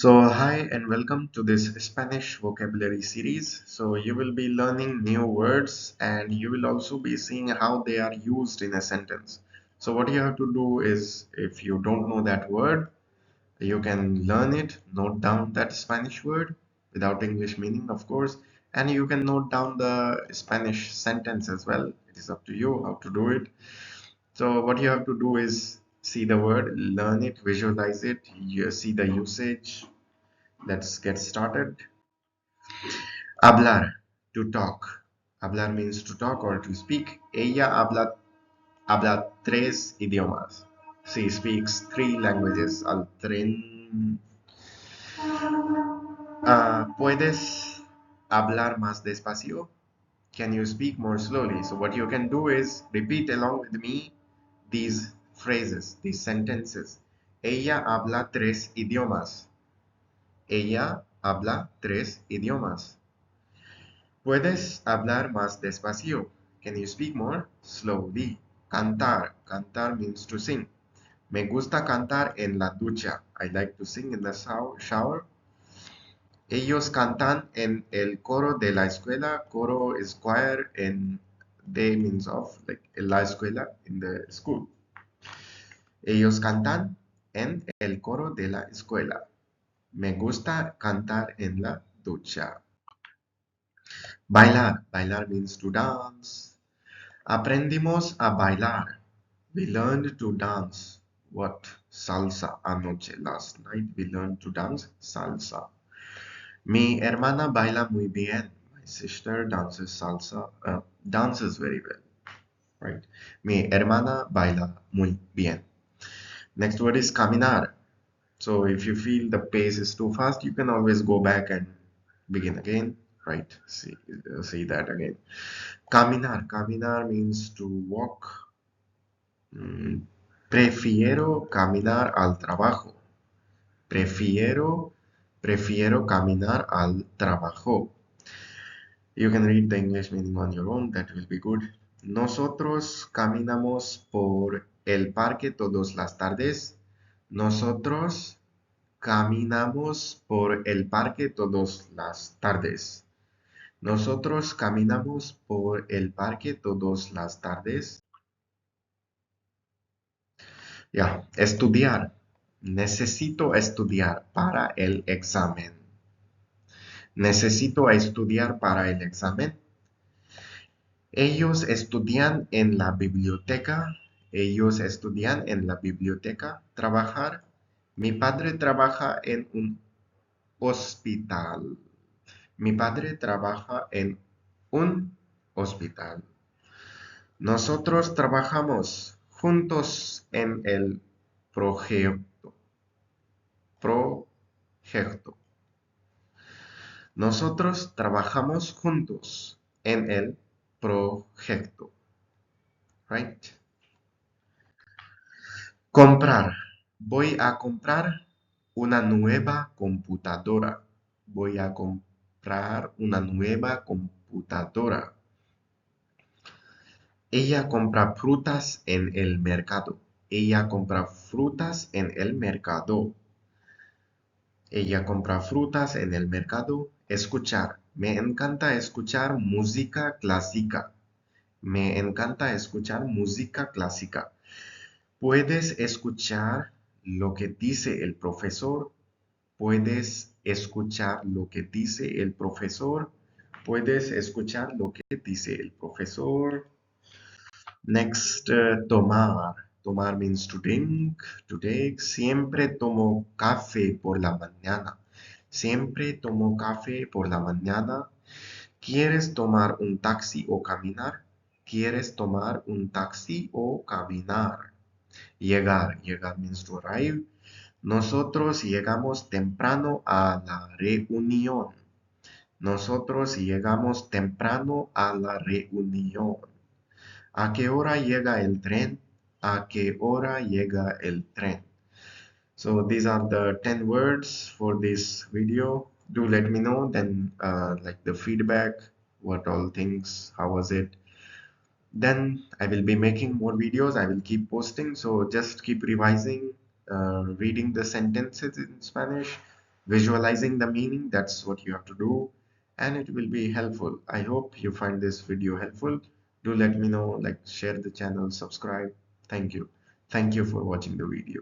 Hi and welcome to this Spanish vocabulary series. You will be learning new words and you will also be seeing how they are used in a sentence. What you have to do is, if you don't know that word, you can learn it, note down that Spanish word without English meaning, of course, and you can note down the Spanish sentence as well. It is up to you how to do it. What you have to do is see the word, learn it, visualize it, you see the usage. Let's get started. Hablar, to talk. Hablar means to talk or to speak. Ella habla tres idiomas. She speaks three languages. Al tren. ¿Puedes hablar más despacio? Can you speak more slowly? So what you can do is repeat along with me these phrases, these sentences. Ella habla tres idiomas. Ella habla tres idiomas. ¿Puedes hablar más despacio? Can you speak more slowly? Cantar. Cantar means to sing. Me gusta cantar en la ducha. I like to sing in the shower. Ellos cantan en el coro de la escuela. Coro is choir and de means of, like en la escuela, in the school. Ellos cantan en el coro de la escuela. Me gusta cantar en la ducha. Bailar. Bailar means to dance. Aprendimos a bailar. We learned to dance. What? Salsa. Anoche, last night, we learned to dance salsa. Mi hermana baila muy bien. My sister dances salsa. Dances very well. Right? Mi hermana baila muy bien. Next word is caminar. So if you feel the pace is too fast, you can always go back and begin again. Right? See that again. Caminar. Caminar means to walk. Prefiero caminar al trabajo. Prefiero, prefiero caminar al trabajo. You can read the English meaning on your own. That will be good. Nosotros caminamos por el parque todas las tardes. Nosotros caminamos por el parque todas las tardes. Nosotros caminamos por el parque todas las tardes. Ya, estudiar. Necesito estudiar para el examen. Necesito estudiar para el examen. Ellos estudian en la biblioteca. Ellos estudian en la biblioteca. Trabajar. Mi padre trabaja en un hospital. Mi padre trabaja en un hospital. Nosotros trabajamos juntos en el proyecto. Proyecto. Nosotros trabajamos juntos en el proyecto. Right? Comprar. Voy a comprar una nueva computadora. Voy a comprar una nueva computadora. Ella compra frutas en el mercado. Ella compra frutas en el mercado. Ella compra frutas en el mercado. Escuchar. Me encanta escuchar música clásica. Me encanta escuchar música clásica. ¿Puedes escuchar lo que dice el profesor? ¿Puedes escuchar lo que dice el profesor? ¿Puedes escuchar lo que dice el profesor? Next, tomar. Tomar means to drink, to take. Siempre tomo café por la mañana. Siempre tomo café por la mañana. ¿Quieres tomar un taxi o caminar? ¿Quieres tomar un taxi o caminar? Llegar. Llegar means to arrive. Nosotros llegamos temprano a la reunión. Nosotros llegamos temprano a la reunión. ¿A qué hora llega el tren? ¿A qué hora llega el tren? So these are the 10 words for this video. Do let me know then like the feedback, what all things, how was it? Then I will be making more videos. I will keep posting. So just keep revising, reading the sentences in Spanish, visualizing the meaning. That's what you have to do, and it will be helpful. I hope you find this video helpful. Do let me know, like, share the channel, subscribe. Thank you. Thank you for watching the video.